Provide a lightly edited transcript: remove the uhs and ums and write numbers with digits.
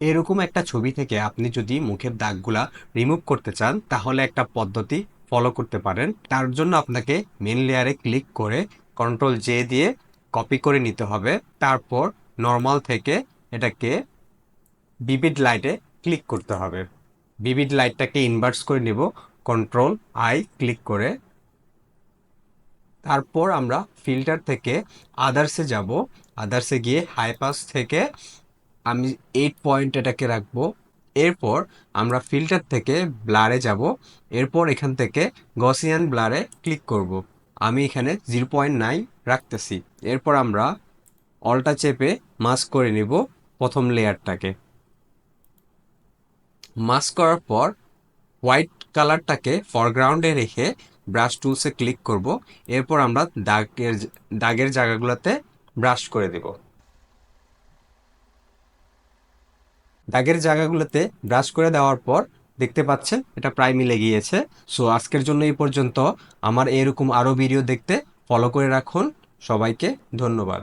এরকম একটা ছবি থেকে আপনি যদি মুখের দাগগুলা রিমুভ করতে চান তাহলে একটা পদ্ধতি ফলো করতে পারেন। তার জন্য আপনাকে মেন লেয়ারে ক্লিক করে কন্ট্রোল জে দিয়ে কপি করে নিতে হবে। তারপর নর্মাল থেকে এটাকে ভিভিড লাইটে ক্লিক করতে হবে। ভিভিড লাইটটাকে ইনভার্স করে নিব কন্ট্রোল আই ক্লিক করে। তারপর আমরা ফিল্টার থেকে আদার্সে যাব। আদার্সে গিয়ে হাই পাস থেকে আমি 8 পয়েন্ট এটাকে রাখবো। এরপর আমরা ফিল্টার থেকে ব্লারে যাব। এরপর এখান থেকে গসিয়ান ব্লারে ক্লিক করব। আমি এখানে 0.9 রাখতেছি। এরপর আমরা অলটা চেপে মাস্ক করে নিব প্রথম লেয়ারটাকে। মাস্ক করার পর হোয়াইট কালারটাকে ফরগ্রাউন্ডে রেখে ব্রাশ টুলসে ক্লিক করব। এরপর আমরা দাগের জায়গাগুলোতে ব্রাশ করে দেব। দাগের জায়গাগুলোতে ব্রাশ করে দেওয়ার পর দেখতে পাচ্ছেন এটা প্রায় মিলে গিয়েছে। সো আজকের জন্য এই পর্যন্ত। আমার এরকম আরও ভিডিও দেখতে ফলো করে রাখুন। সবাইকে ধন্যবাদ।